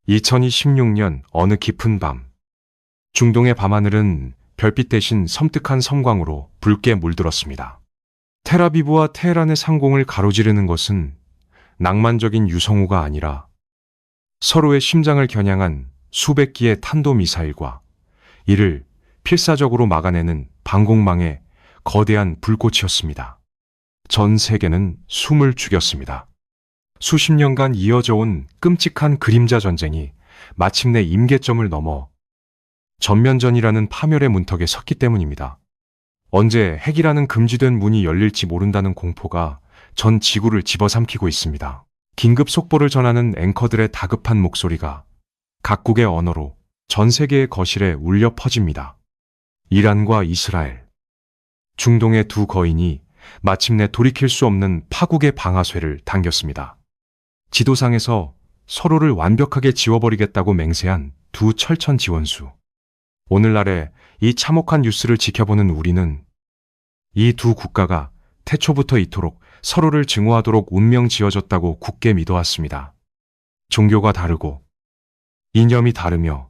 2026년 어느 깊은 밤, 중동의 밤하늘은 별빛 대신 섬뜩한 섬광으로 붉게 물들었습니다. 텔아비브와 테헤란의 상공을 가로지르는 것은 낭만적인 유성우가 아니라 서로의 심장을 겨냥한 수백 기의 탄도미사일과 이를 필사적으로 막아내는 방공망의 거대한 불꽃이었습니다. 전 세계는 숨을 죽였습니다. 수십 년간 이어져 온 끔찍한 그림자 전쟁이 마침내 임계점을 넘어 전면전이라는 파멸의 문턱에 섰기 때문입니다. 언제 핵이라는 금지된 문이 열릴지 모른다는 공포가 전 지구를 집어삼키고 있습니다. 긴급 속보를 전하는 앵커들의 다급한 목소리가 각국의 언어로 전 세계의 거실에 울려 퍼집니다. 이란과 이스라엘, 중동의 두 거인이 마침내 돌이킬 수 없는 파국의 방아쇠를 당겼습니다. 지도상에서 서로를 완벽하게 지워버리겠다고 맹세한 두 철천 지원수. 오늘날의 이 참혹한 뉴스를 지켜보는 우리는 이 두 국가가 태초부터 이토록 서로를 증오하도록 운명 지어졌다고 굳게 믿어왔습니다. 종교가 다르고 이념이 다르며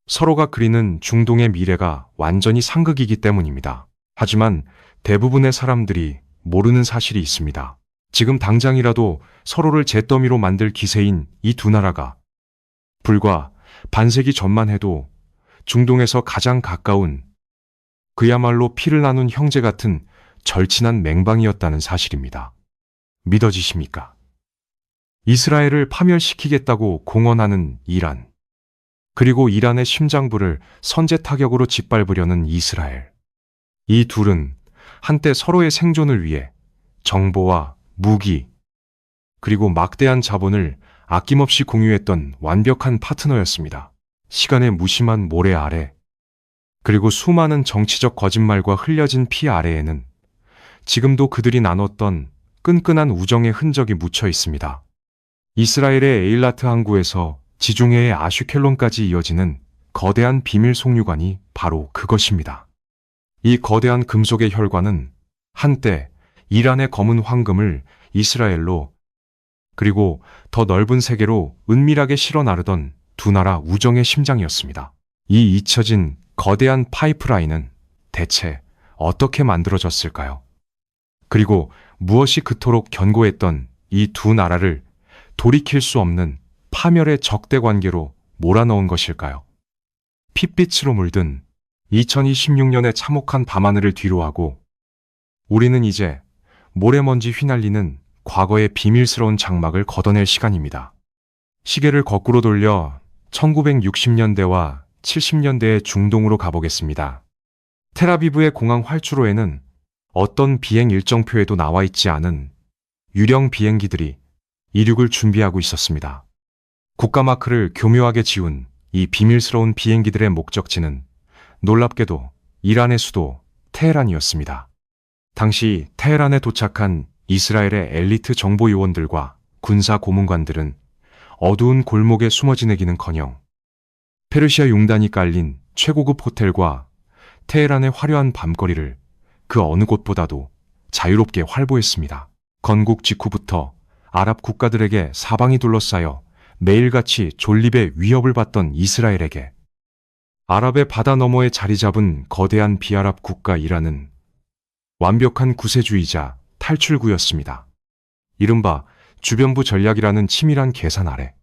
서로가 그리는 중동의 미래가 완전히 상극이기 때문입니다. 하지만 대부분의 사람들이 모르는 사실이 있습니다. 지금 당장이라도 서로를 잿더미로 만들 기세인 이 두 나라가 불과 반세기 전만 해도 중동에서 가장 가까운 그야말로 피를 나눈 형제 같은 절친한 맹방이었다는 사실입니다. 믿어지십니까? 이스라엘을 파멸시키겠다고 공언하는 이란, 그리고 이란의 심장부를 선제 타격으로 짓밟으려는 이스라엘. 이 둘은 한때 서로의 생존을 위해 정보와 무기, 그리고 막대한 자본을 아낌없이 공유했던 완벽한 파트너였습니다. 시간의 무심한 모래 아래, 그리고 수많은 정치적 거짓말과 흘려진 피 아래에는 지금도 그들이 나눴던 끈끈한 우정의 흔적이 묻혀 있습니다. 이스라엘의 에일라트 항구에서 지중해의 아슈켈론까지 이어지는 거대한 비밀 송유관이 바로 그것입니다. 이 거대한 금속의 혈관은 한때 이란의 검은 황금을 이스라엘로, 그리고 더 넓은 세계로 은밀하게 실어 나르던 두 나라 우정의 심장이었습니다. 이 잊혀진 거대한 파이프라인은 대체 어떻게 만들어졌을까요? 그리고 무엇이 그토록 견고했던 이 두 나라를 돌이킬 수 없는 파멸의 적대 관계로 몰아넣은 것일까요? 핏빛으로 물든 2026년의 참혹한 밤하늘을 뒤로하고 우리는 이제 모래먼지 휘날리는 과거의 비밀스러운 장막을 걷어낼 시간입니다. 시계를 거꾸로 돌려 1960년대와 70년대의 중동으로 가보겠습니다. 텔아비브의 공항 활주로에는 어떤 비행 일정표에도 나와 있지 않은 유령 비행기들이 이륙을 준비하고 있었습니다. 국가마크를 교묘하게 지운 이 비밀스러운 비행기들의 목적지는 놀랍게도 이란의 수도 테헤란이었습니다. 당시 테헤란에 도착한 이스라엘의 엘리트 정보 요원들과 군사 고문관들은 어두운 골목에 숨어 지내기는커녕 페르시아 용단이 깔린 최고급 호텔과 테헤란의 화려한 밤거리를 그 어느 곳보다도 자유롭게 활보했습니다. 건국 직후부터 아랍 국가들에게 사방이 둘러싸여 매일같이 존립의 위협을 받던 이스라엘에게 아랍의 바다 너머에 자리 잡은 거대한 비아랍 국가 이란은 완벽한 구세주이자 탈출구였습니다. 이른바 주변부 전략이라는 치밀한 계산 아래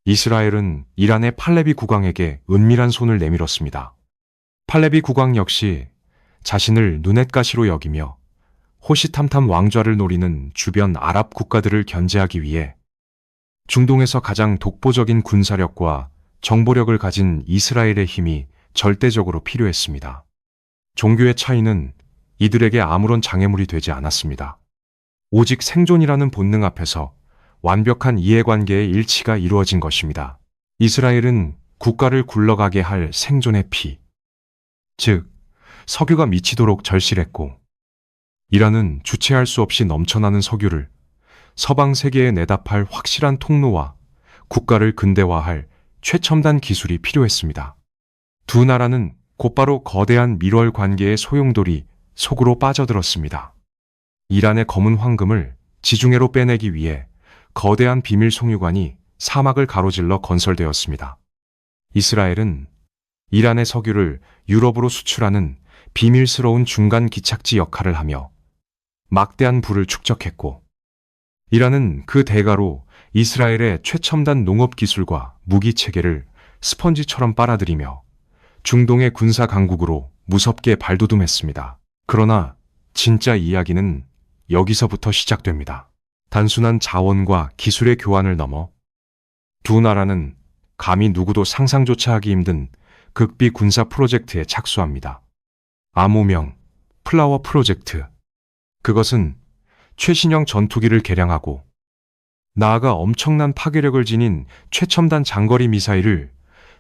이스라엘은 이란의 팔레비 국왕에게 은밀한 손을 내밀었습니다. 팔레비 국왕 역시 자신을 눈엣가시로 여기며 호시탐탐 왕좌를 노리는 주변 아랍 국가들을 견제하기 위해 중동에서 가장 독보적인 군사력과 정보력을 가진 이스라엘의 힘이 절대적으로 필요했습니다. 종교의 차이는 이들에게 아무런 장애물이 되지 않았습니다. 오직 생존이라는 본능 앞에서 완벽한 이해관계의 일치가 이루어진 것입니다. 이스라엘은 국가를 굴러가게 할 생존의 피, 즉 석유가 미치도록 절실했고, 이란은 주체할 수 없이 넘쳐나는 석유를 서방 세계에 내다팔 확실한 통로와 국가를 근대화할 최첨단 기술이 필요했습니다. 두 나라는 곧바로 거대한 밀월 관계의 소용돌이 속으로 빠져들었습니다. 이란의 검은 황금을 지중해로 빼내기 위해 거대한 비밀 송유관이 사막을 가로질러 건설되었습니다. 이스라엘은 이란의 석유를 유럽으로 수출하는 비밀스러운 중간 기착지 역할을 하며 막대한 부를 축적했고, 이란은 그 대가로 이스라엘의 최첨단 농업 기술과 무기 체계를 스펀지처럼 빨아들이며 중동의 군사 강국으로 무섭게 발돋움했습니다. 그러나 진짜 이야기는 여기서부터 시작됩니다. 단순한 자원과 기술의 교환을 넘어 두 나라는 감히 누구도 상상조차 하기 힘든 극비 군사 프로젝트에 착수합니다. 암호명 플라워 프로젝트. 그것은 최신형 전투기를 개량하고 나아가 엄청난 파괴력을 지닌 최첨단 장거리 미사일을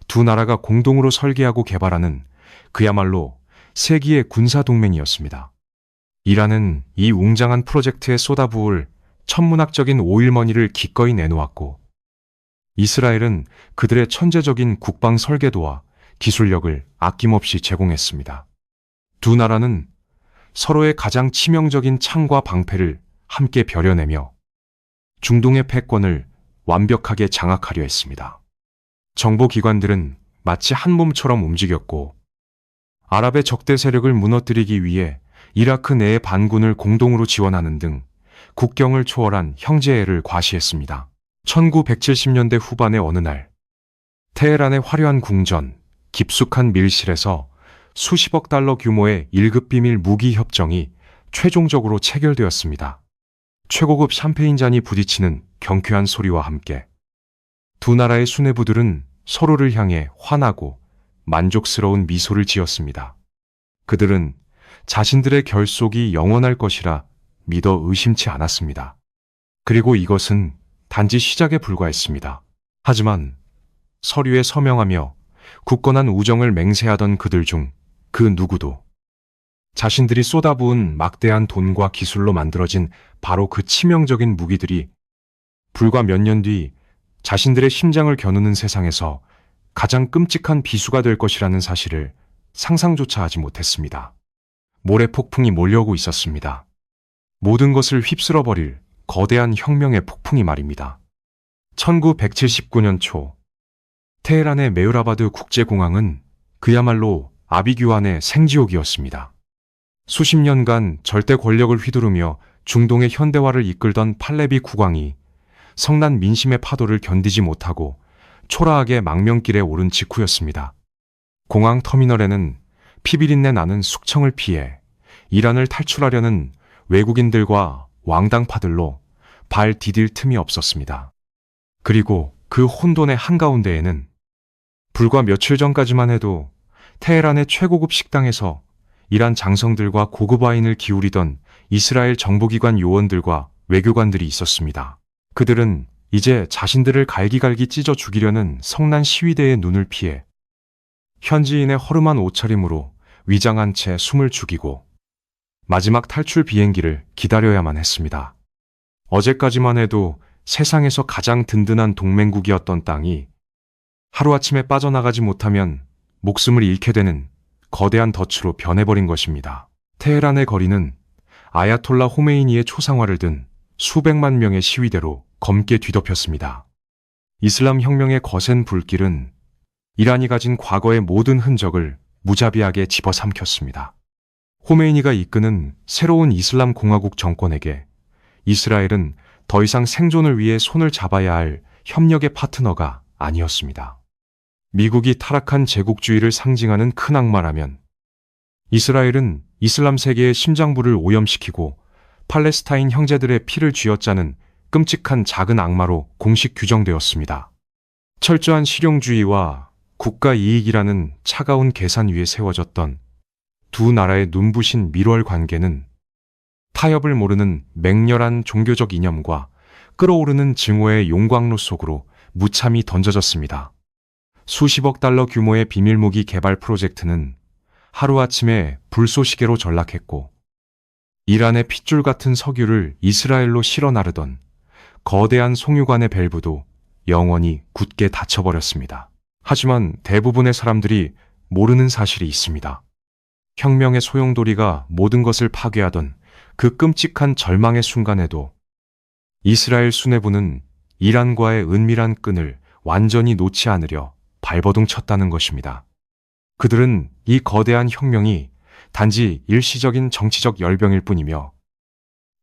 두 나라가 공동으로 설계하고 개발하는 그야말로 세기의 군사동맹이었습니다. 이란은 이 웅장한 프로젝트에 쏟아부을 천문학적인 오일머니를 기꺼이 내놓았고, 이스라엘은 그들의 천재적인 국방 설계도와 기술력을 아낌없이 제공했습니다. 두 나라는 서로의 가장 치명적인 창과 방패를 함께 벼려내며 중동의 패권을 완벽하게 장악하려 했습니다. 정보기관들은 마치 한 몸처럼 움직였고, 아랍의 적대 세력을 무너뜨리기 위해 이라크 내의 반군을 공동으로 지원하는 등 국경을 초월한 형제애를 과시했습니다. 1970년대 후반의 어느 날, 테헤란의 화려한 궁전, 깊숙한 밀실에서 수십억 달러 규모의 1급 비밀 무기 협정이 최종적으로 체결되었습니다. 최고급 샴페인 잔이 부딪히는 경쾌한 소리와 함께 두 나라의 수뇌부들은 서로를 향해 환하고 만족스러운 미소를 지었습니다. 그들은 자신들의 결속이 영원할 것이라 믿어 의심치 않았습니다. 그리고 이것은 단지 시작에 불과했습니다. 하지만 서류에 서명하며 굳건한 우정을 맹세하던 그들 중 그 누구도 자신들이 쏟아부은 막대한 돈과 기술로 만들어진 바로 그 치명적인 무기들이 불과 몇 년 뒤 자신들의 심장을 겨누는 세상에서 가장 끔찍한 비수가 될 것이라는 사실을 상상조차 하지 못했습니다. 모래 폭풍이 몰려오고 있었습니다. 모든 것을 휩쓸어버릴 거대한 혁명의 폭풍이 말입니다. 1979년 초, 테헤란의 메흐라바드 국제공항은 그야말로 아비규환의 생지옥이었습니다. 수십 년간 절대 권력을 휘두르며 중동의 현대화를 이끌던 팔레비 국왕이 성난 민심의 파도를 견디지 못하고 초라하게 망명길에 오른 직후였습니다. 공항 터미널에는 피비린내 나는 숙청을 피해 이란을 탈출하려는 외국인들과 왕당파들로 발 디딜 틈이 없었습니다. 그리고 그 혼돈의 한가운데에는 불과 며칠 전까지만 해도 테헤란의 최고급 식당에서 이란 장성들과 고급 와인을 기울이던 이스라엘 정보기관 요원들과 외교관들이 있었습니다. 그들은 이제 자신들을 갈기갈기 찢어 죽이려는 성난 시위대의 눈을 피해 현지인의 허름한 옷차림으로 위장한 채 숨을 죽이고 마지막 탈출 비행기를 기다려야만 했습니다. 어제까지만 해도 세상에서 가장 든든한 동맹국이었던 땅이 하루아침에 빠져나가지 못하면 목숨을 잃게 되는 거대한 덫으로 변해버린 것입니다. 테헤란의 거리는 아야톨라 호메이니의 초상화를 든 수백만 명의 시위대로 검게 뒤덮였습니다. 이슬람 혁명의 거센 불길은 이란이 가진 과거의 모든 흔적을 무자비하게 집어삼켰습니다. 호메이니가 이끄는 새로운 이슬람 공화국 정권에게 이스라엘은 더 이상 생존을 위해 손을 잡아야 할 협력의 파트너가 아니었습니다. 미국이 타락한 제국주의를 상징하는 큰 악마라면 이스라엘은 이슬람 세계의 심장부를 오염시키고 팔레스타인 형제들의 피를 쥐어짜는 끔찍한 작은 악마로 공식 규정되었습니다. 철저한 실용주의와 국가 이익이라는 차가운 계산 위에 세워졌던 두 나라의 눈부신 밀월 관계는 타협을 모르는 맹렬한 종교적 이념과 끓어오르는 증오의 용광로 속으로 무참히 던져졌습니다. 수십억 달러 규모의 비밀무기 개발 프로젝트는 하루아침에 불쏘시개로 전락했고, 이란의 핏줄 같은 석유를 이스라엘로 실어 나르던 거대한 송유관의 밸브도 영원히 굳게 닫혀버렸습니다. 하지만 대부분의 사람들이 모르는 사실이 있습니다. 혁명의 소용돌이가 모든 것을 파괴하던 그 끔찍한 절망의 순간에도 이스라엘 수뇌부는 이란과의 은밀한 끈을 완전히 놓지 않으려 발버둥 쳤다는 것입니다. 그들은 이 거대한 혁명이 단지 일시적인 정치적 열병일 뿐이며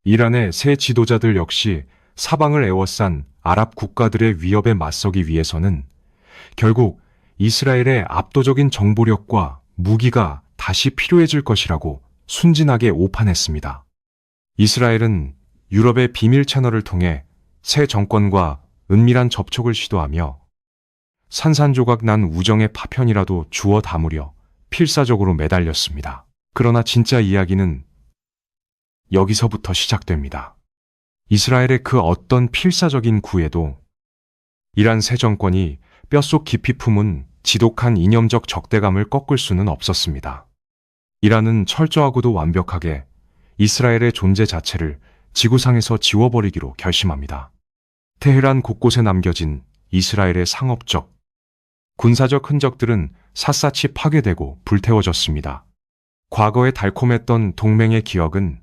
이란의 새 지도자들 역시 사방을 에워싼 아랍 국가들의 위협에 맞서기 위해서는 결국 이스라엘의 압도적인 정보력과 무기가 다시 필요해질 것이라고 순진하게 오판했습니다. 이스라엘은 유럽의 비밀 채널을 통해 새 정권과 은밀한 접촉을 시도하며 산산조각 난 우정의 파편이라도 주워 담으려 필사적으로 매달렸습니다. 그러나 진짜 이야기는 여기서부터 시작됩니다. 이스라엘의 그 어떤 필사적인 구애도 이란 새 정권이 뼛속 깊이 품은 지독한 이념적 적대감을 꺾을 수는 없었습니다. 이란은 철저하고도 완벽하게 이스라엘의 존재 자체를 지구상에서 지워버리기로 결심합니다. 테헤란 곳곳에 남겨진 이스라엘의 상업적, 군사적 흔적들은 샅샅이 파괴되고 불태워졌습니다. 과거에 달콤했던 동맹의 기억은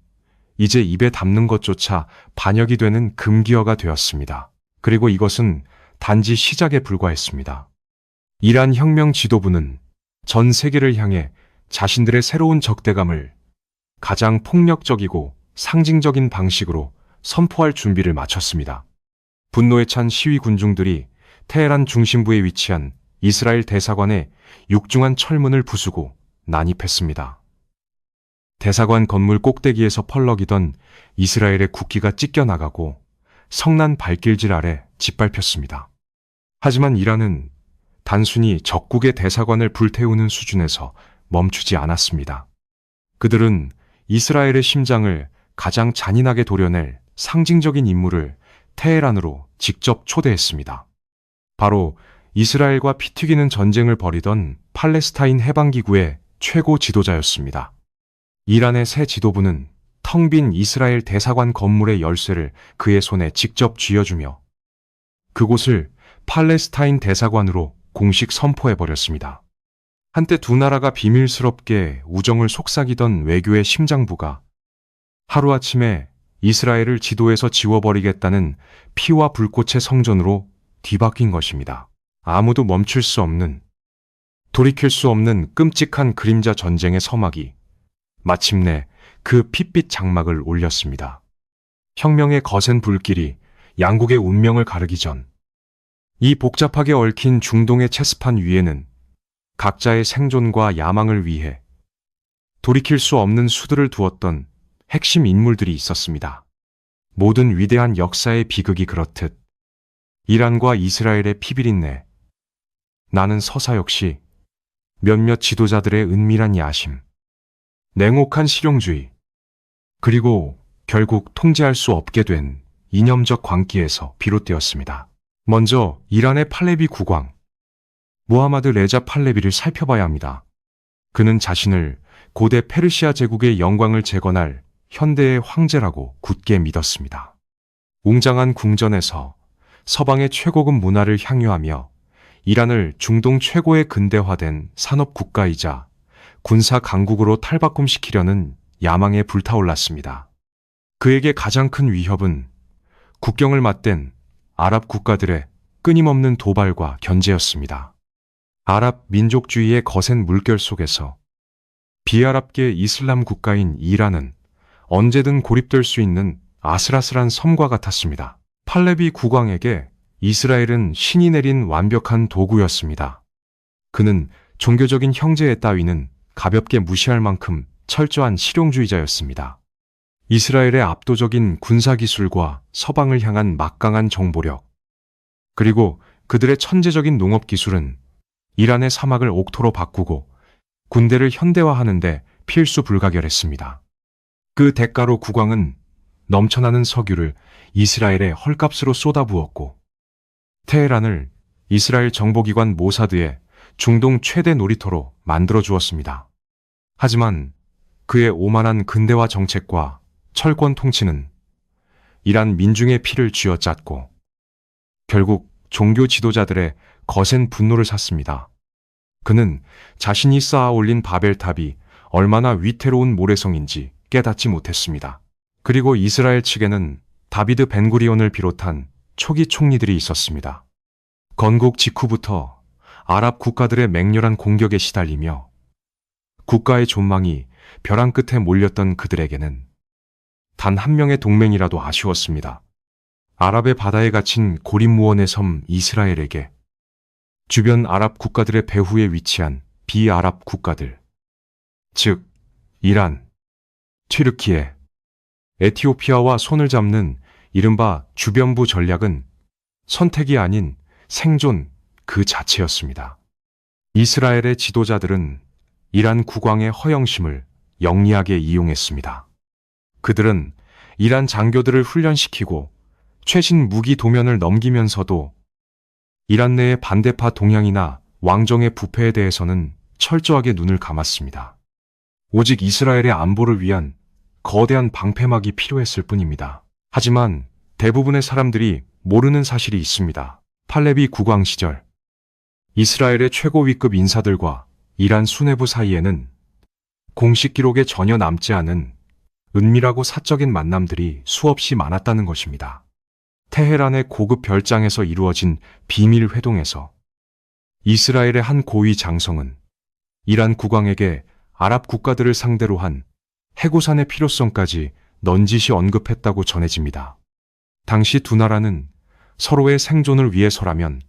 이제 입에 담는 것조차 반역이 되는 금기어가 되었습니다. 그리고 이것은 단지 시작에 불과했습니다. 이란 혁명 지도부는 전 세계를 향해 자신들의 새로운 적대감을 가장 폭력적이고 상징적인 방식으로 선포할 준비를 마쳤습니다. 분노에 찬 시위 군중들이 테헤란 중심부에 위치한 이스라엘 대사관의 육중한 철문을 부수고 난입했습니다. 대사관 건물 꼭대기에서 펄럭이던 이스라엘의 국기가 찢겨나가고 성난 발길질 아래 짓밟혔습니다. 하지만 이란은 단순히 적국의 대사관을 불태우는 수준에서 멈추지 않았습니다. 그들은 이스라엘의 심장을 가장 잔인하게 도려낼 상징적인 인물을 테헤란으로 직접 초대했습니다. 바로 이스라엘과 피 튀기는 전쟁을 벌이던 팔레스타인 해방기구의 최고 지도자였습니다. 이란의 새 지도부는 텅 빈 이스라엘 대사관 건물의 열쇠를 그의 손에 직접 쥐어주며 그곳을 팔레스타인 대사관으로 공식 선포해버렸습니다. 한때 두 나라가 비밀스럽게 우정을 속삭이던 외교의 심장부가 하루아침에 이스라엘을 지도에서 지워버리겠다는 피와 불꽃의 성전으로 뒤바뀐 것입니다. 아무도 멈출 수 없는, 돌이킬 수 없는 끔찍한 그림자 전쟁의 서막이 마침내 그 핏빛 장막을 올렸습니다. 혁명의 거센 불길이 양국의 운명을 가르기 전, 이 복잡하게 얽힌 중동의 체스판 위에는 각자의 생존과 야망을 위해 돌이킬 수 없는 수들을 두었던 핵심 인물들이 있었습니다. 모든 위대한 역사의 비극이 그렇듯 이란과 이스라엘의 피비린내, 나는 서사 역시 몇몇 지도자들의 은밀한 야심, 냉혹한 실용주의, 그리고 결국 통제할 수 없게 된 이념적 광기에서 비롯되었습니다. 먼저 이란의 팔레비 국왕, 무하마드 레자 팔레비를 살펴봐야 합니다. 그는 자신을 고대 페르시아 제국의 영광을 재건할 현대의 황제라고 굳게 믿었습니다. 웅장한 궁전에서 서방의 최고급 문화를 향유하며 이란을 중동 최고의 근대화된 산업 국가이자 군사 강국으로 탈바꿈시키려는 야망에 불타올랐습니다. 그에게 가장 큰 위협은 국경을 맞댄 아랍 국가들의 끊임없는 도발과 견제였습니다. 아랍 민족주의의 거센 물결 속에서 비아랍계 이슬람 국가인 이란은 언제든 고립될 수 있는 아슬아슬한 섬과 같았습니다. 팔레비 국왕에게 이스라엘은 신이 내린 완벽한 도구였습니다. 그는 종교적인 형제 따위는 가볍게 무시할 만큼 철저한 실용주의자였습니다. 이스라엘의 압도적인 군사기술과 서방을 향한 막강한 정보력, 그리고 그들의 천재적인 농업기술은 이란의 사막을 옥토로 바꾸고 군대를 현대화하는데 필수 불가결했습니다. 그 대가로 국왕은 넘쳐나는 석유를 이스라엘의 헐값으로 쏟아부었고 테헤란을 이스라엘 정보기관 모사드의 중동 최대 놀이터로 만들어 주었습니다. 하지만 그의 오만한 근대화 정책과 철권 통치는 이란 민중의 피를 쥐어짰고 결국 종교 지도자들의 거센 분노를 샀습니다. 그는 자신이 쌓아 올린 바벨탑이 얼마나 위태로운 모래성인지 깨닫지 못했습니다. 그리고 이스라엘 측에는 다비드 벤구리온을 비롯한 초기 총리들이 있었습니다. 건국 직후부터 아랍 국가들의 맹렬한 공격에 시달리며 국가의 존망이 벼랑 끝에 몰렸던 그들에게는 단 한 명의 동맹이라도 아쉬웠습니다. 아랍의 바다에 갇힌 고립무원의 섬 이스라엘에게 주변 아랍 국가들의 배후에 위치한 비아랍 국가들, 즉 이란, 튀르키예, 에티오피아와 손을 잡는 이른바 주변부 전략은 선택이 아닌 생존 그 자체였습니다. 이스라엘의 지도자들은 이란 국왕의 허영심을 영리하게 이용했습니다. 그들은 이란 장교들을 훈련시키고 최신 무기 도면을 넘기면서도 이란 내의 반대파 동향이나 왕정의 부패에 대해서는 철저하게 눈을 감았습니다. 오직 이스라엘의 안보를 위한 거대한 방패막이 필요했을 뿐입니다. 하지만 대부분의 사람들이 모르는 사실이 있습니다. 팔레비 국왕 시절 이스라엘의 최고 위급 인사들과 이란 수뇌부 사이에는 공식 기록에 전혀 남지 않은 은밀하고 사적인 만남들이 수없이 많았다는 것입니다. 테헤란의 고급 별장에서 이루어진 비밀 회동에서 이스라엘의 한 고위 장성은 이란 국왕에게 아랍 국가들을 상대로 한 해고산의 필요성까지 넌지시 언급했다고 전해집니다. 당시 두 나라는 서로의 생존을 위해서라면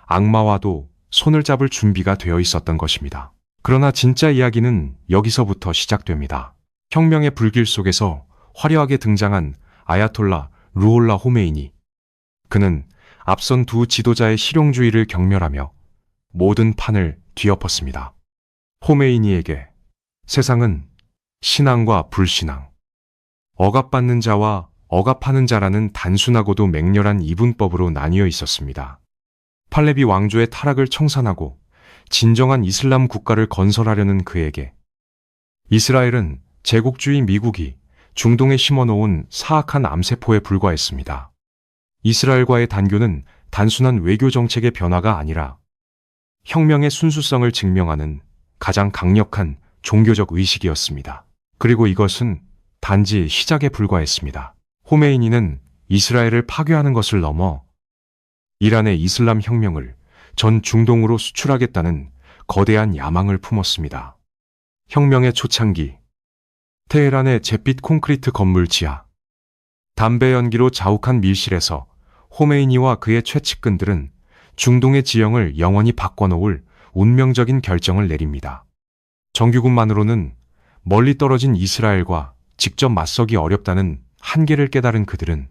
악마와도 손을 잡을 준비가 되어 있었던 것입니다. 그러나 진짜 이야기는 여기서부터 시작됩니다. 혁명의 불길 속에서 화려하게 등장한 아야톨라 루홀라 호메이니. 그는 앞선 두 지도자의 실용주의를 경멸하며 모든 판을 뒤엎었습니다. 호메이니에게 세상은 신앙과 불신앙, 억압받는 자와 억압하는 자라는 단순하고도 맹렬한 이분법으로 나뉘어 있었습니다. 팔레비 왕조의 타락을 청산하고 진정한 이슬람 국가를 건설하려는 그에게 이스라엘은 제국주의 미국이 중동에 심어놓은 사악한 암세포에 불과했습니다. 이스라엘과의 단교는 단순한 외교 정책의 변화가 아니라 혁명의 순수성을 증명하는 가장 강력한 종교적 의식이었습니다. 그리고 이것은 단지 시작에 불과했습니다. 호메이니는 이스라엘을 파괴하는 것을 넘어 이란의 이슬람 혁명을 전 중동으로 수출하겠다는 거대한 야망을 품었습니다. 혁명의 초창기, 테헤란의 잿빛 콘크리트 건물 지하, 담배 연기로 자욱한 밀실에서 호메이니와 그의 최측근들은 중동의 지형을 영원히 바꿔놓을 운명적인 결정을 내립니다. 정규군만으로는 멀리 떨어진 이스라엘과 직접 맞서기 어렵다는 한계를 깨달은 그들은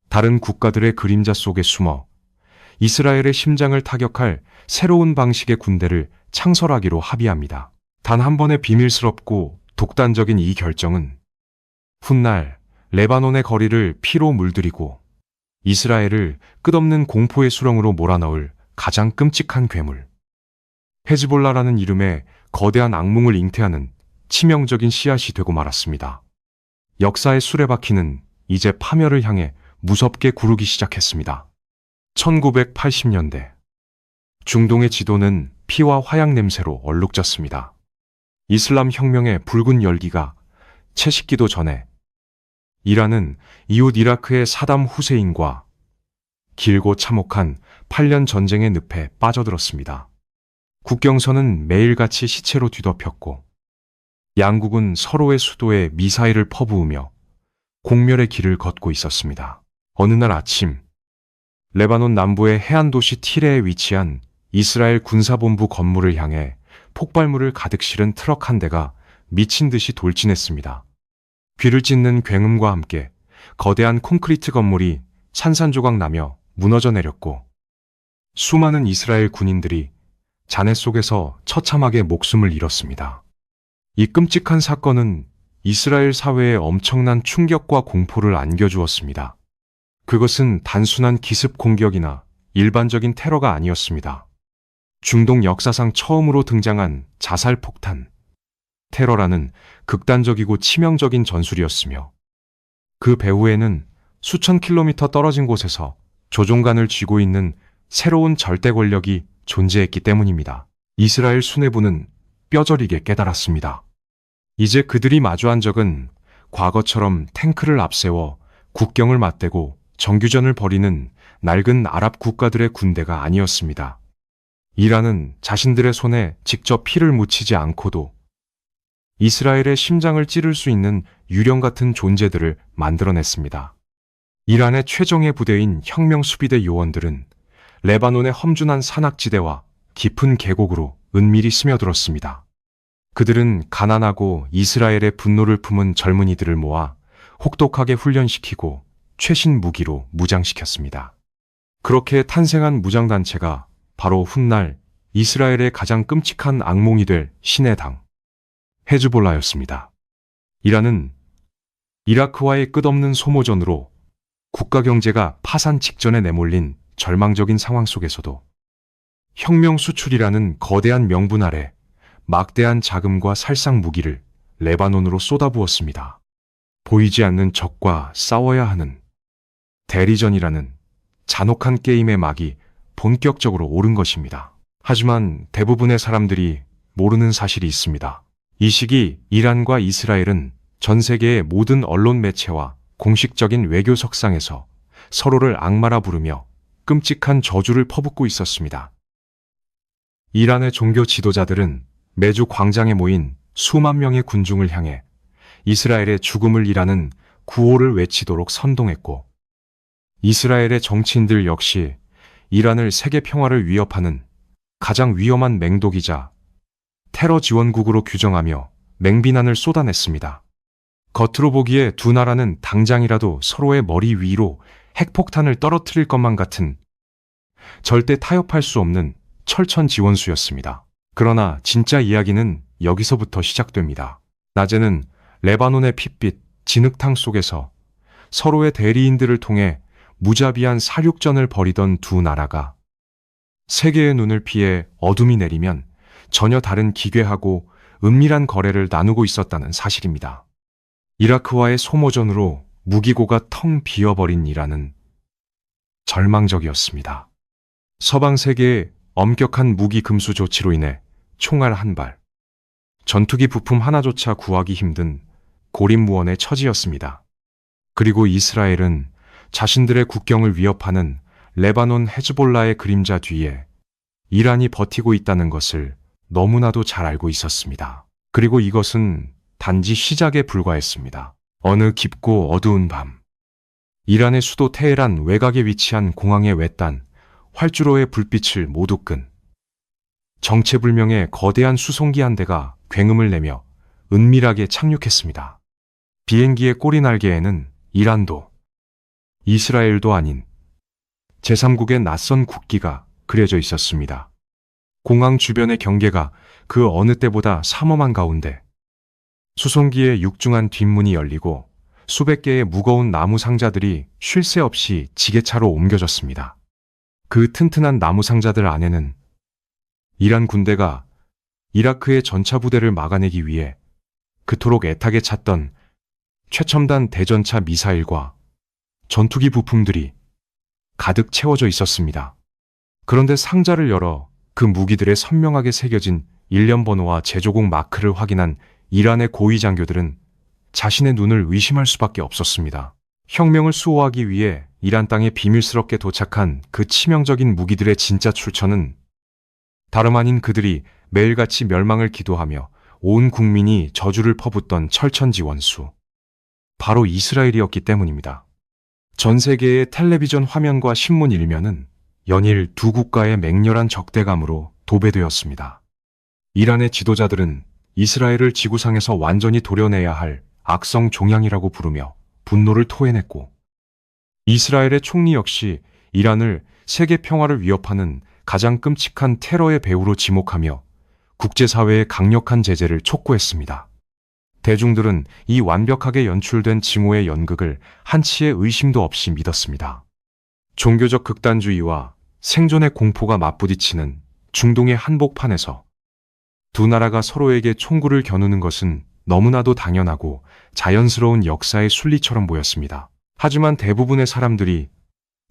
다른 국가들의 그림자 속에 숨어 이스라엘의 심장을 타격할 새로운 방식의 군대를 창설하기로 합의합니다. 단 한 번의 비밀스럽고 독단적인 이 결정은 훗날 레바논의 거리를 피로 물들이고 이스라엘을 끝없는 공포의 수렁으로 몰아넣을 가장 끔찍한 괴물, 헤즈볼라라는 이름의 거대한 악몽을 잉태하는 치명적인 씨앗이 되고 말았습니다. 역사의 수레바퀴는 이제 파멸을 향해 무섭게 구르기 시작했습니다. 1980년대 중동의 지도는 피와 화약 냄새로 얼룩졌습니다. 이슬람 혁명의 붉은 열기가 채식기도 전에 이란은 이웃 이라크의 사담 후세인과 길고 참혹한 8년 전쟁의 늪에 빠져들었습니다. 국경선은 매일같이 시체로 뒤덮였고 양국은 서로의 수도에 미사일을 퍼부으며 공멸의 길을 걷고 있었습니다. 어느 날 아침 레바논 남부의 해안 도시 티레에 위치한 이스라엘 군사본부 건물을 향해 폭발물을 가득 실은 트럭 한 대가 미친 듯이 돌진했습니다. 귀를 찢는 굉음과 함께 거대한 콘크리트 건물이 산산조각 나며 무너져 내렸고 수많은 이스라엘 군인들이 잔해 속에서 처참하게 목숨을 잃었습니다. 이 끔찍한 사건은 이스라엘 사회에 엄청난 충격과 공포를 안겨주었습니다. 그것은 단순한 기습 공격이나 일반적인 테러가 아니었습니다. 중동 역사상 처음으로 등장한 자살 폭탄, 테러라는 극단적이고 치명적인 전술이었으며 그 배후에는 수천 킬로미터 떨어진 곳에서 조종간을 쥐고 있는 새로운 절대 권력이 존재했기 때문입니다. 이스라엘 수뇌부는 뼈저리게 깨달았습니다. 이제 그들이 마주한 적은 과거처럼 탱크를 앞세워 국경을 맞대고 정규전을 벌이는 낡은 아랍 국가들의 군대가 아니었습니다. 이란은 자신들의 손에 직접 피를 묻히지 않고도 이스라엘의 심장을 찌를 수 있는 유령 같은 존재들을 만들어냈습니다. 이란의 최정예 부대인 혁명수비대 요원들은 레바논의 험준한 산악지대와 깊은 계곡으로 은밀히 스며들었습니다. 그들은 가난하고 이스라엘의 분노를 품은 젊은이들을 모아 혹독하게 훈련시키고 최신 무기로 무장시켰습니다. 그렇게 탄생한 무장단체가 바로 훗날 이스라엘의 가장 끔찍한 악몽이 될 신의 당, 헤즈볼라였습니다. 이란은 이라크와의 끝없는 소모전으로 국가 경제가 파산 직전에 내몰린 절망적인 상황 속에서도 혁명 수출이라는 거대한 명분 아래 막대한 자금과 살상 무기를 레바논으로 쏟아부었습니다. 보이지 않는 적과 싸워야 하는 대리전이라는 잔혹한 게임의 막이 본격적으로 오른 것입니다. 하지만 대부분의 사람들이 모르는 사실이 있습니다. 이 시기 이란과 이스라엘은 전 세계의 모든 언론 매체와 공식적인 외교 석상에서 서로를 악마라 부르며 끔찍한 저주를 퍼붓고 있었습니다. 이란의 종교 지도자들은 매주 광장에 모인 수만 명의 군중을 향해 이스라엘의 죽음을 이라는 구호를 외치도록 선동했고, 이스라엘의 정치인들 역시 이란을 세계 평화를 위협하는 가장 위험한 맹독이자 테러 지원국으로 규정하며 맹비난을 쏟아냈습니다. 겉으로 보기에 두 나라는 당장이라도 서로의 머리 위로 핵폭탄을 떨어뜨릴 것만 같은 절대 타협할 수 없는 철천지원수였습니다. 그러나 진짜 이야기는 여기서부터 시작됩니다. 낮에는 레바논의 핏빛, 진흙탕 속에서 서로의 대리인들을 통해 무자비한 사륙전을 벌이던 두 나라가 세계의 눈을 피해 어둠이 내리면 전혀 다른 기괴하고 은밀한 거래를 나누고 있었다는 사실입니다. 이라크와의 소모전으로 무기고가 텅 비어버린 이란은 절망적이었습니다. 서방 세계의 엄격한 무기 금수 조치로 인해 총알 한 발, 전투기 부품 하나조차 구하기 힘든 고립무원의 처지였습니다. 그리고 이스라엘은 자신들의 국경을 위협하는 레바논 헤즈볼라의 그림자 뒤에 이란이 버티고 있다는 것을 너무나도 잘 알고 있었습니다. 그리고 이것은 단지 시작에 불과했습니다. 어느 깊고 어두운 밤, 이란의 수도 테헤란 외곽에 위치한 공항의 외딴 활주로의 불빛을 모두 끈 정체불명의 거대한 수송기 한 대가 굉음을 내며 은밀하게 착륙했습니다. 비행기의 꼬리 날개에는 이란도 이스라엘도 아닌 제3국의 낯선 국기가 그려져 있었습니다. 공항 주변의 경계가 그 어느 때보다 삼엄한 가운데 수송기의 육중한 뒷문이 열리고 수백 개의 무거운 나무 상자들이 쉴 새 없이 지게차로 옮겨졌습니다. 그 튼튼한 나무 상자들 안에는 이란 군대가 이라크의 전차 부대를 막아내기 위해 그토록 애타게 찾던 최첨단 대전차 미사일과 전투기 부품들이 가득 채워져 있었습니다. 그런데 상자를 열어 그 무기들에 선명하게 새겨진 일련 번호와 제조국 마크를 확인한 이란의 고위 장교들은 자신의 눈을 의심할 수밖에 없었습니다. 혁명을 수호하기 위해 이란 땅에 비밀스럽게 도착한 그 치명적인 무기들의 진짜 출처는 다름 아닌 그들이 매일같이 멸망을 기도하며 온 국민이 저주를 퍼붓던 철천지원수, 바로 이스라엘이었기 때문입니다. 전 세계의 텔레비전 화면과 신문 일면은 연일 두 국가의 맹렬한 적대감으로 도배되었습니다. 이란의 지도자들은 이스라엘을 지구상에서 완전히 도려내야 할 악성 종양이라고 부르며 분노를 토해냈고, 이스라엘의 총리 역시 이란을 세계 평화를 위협하는 가장 끔찍한 테러의 배후로 지목하며 국제사회의 강력한 제재를 촉구했습니다. 대중들은 이 완벽하게 연출된 징후의 연극을 한치의 의심도 없이 믿었습니다. 종교적 극단주의와 생존의 공포가 맞부딪히는 중동의 한복판에서 두 나라가 서로에게 총구를 겨누는 것은 너무나도 당연하고 자연스러운 역사의 순리처럼 보였습니다. 하지만 대부분의 사람들이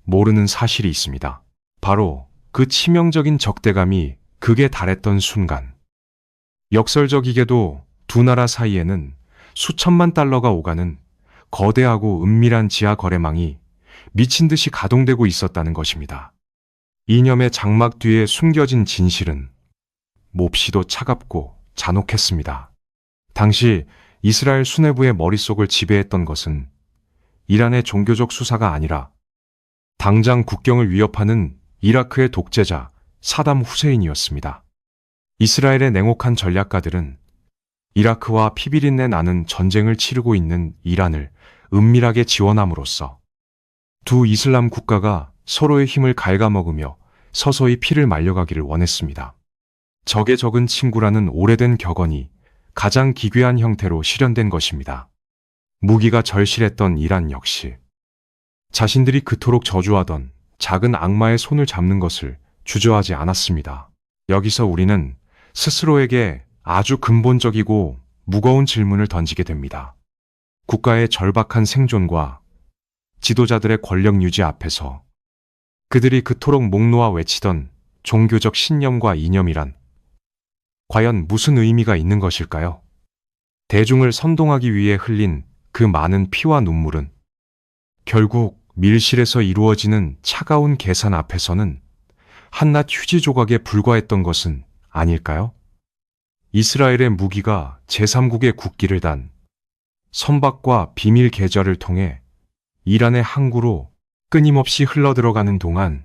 모르는 사실이 있습니다. 바로 그 치명적인 적대감이 극에 달했던 순간, 역설적이게도 두 나라 사이에는 수천만 달러가 오가는 거대하고 은밀한 지하 거래망이 미친 듯이 가동되고 있었다는 것입니다. 이념의 장막 뒤에 숨겨진 진실은 몹시도 차갑고 잔혹했습니다. 당시 이스라엘 수뇌부의 머릿속을 지배했던 것은 이란의 종교적 수사가 아니라 당장 국경을 위협하는 이라크의 독재자 사담 후세인이었습니다. 이스라엘의 냉혹한 전략가들은 이라크와 피비린내 나는 전쟁을 치르고 있는 이란을 은밀하게 지원함으로써 두 이슬람 국가가 서로의 힘을 갉아먹으며 서서히 피를 말려가기를 원했습니다. 적의 적은 친구라는 오래된 격언이 가장 기괴한 형태로 실현된 것입니다. 무기가 절실했던 이란 역시 자신들이 그토록 저주하던 작은 악마의 손을 잡는 것을 주저하지 않았습니다. 여기서 우리는 스스로에게 아주 근본적이고 무거운 질문을 던지게 됩니다. 국가의 절박한 생존과 지도자들의 권력 유지 앞에서 그들이 그토록 목 놓아 외치던 종교적 신념과 이념이란 과연 무슨 의미가 있는 것일까요? 대중을 선동하기 위해 흘린 그 많은 피와 눈물은 결국 밀실에서 이루어지는 차가운 계산 앞에서는 한낱 휴지 조각에 불과했던 것은 아닐까요? 이스라엘의 무기가 제3국의 국기를 단 선박과 비밀 계좌를 통해 이란의 항구로 끊임없이 흘러들어가는 동안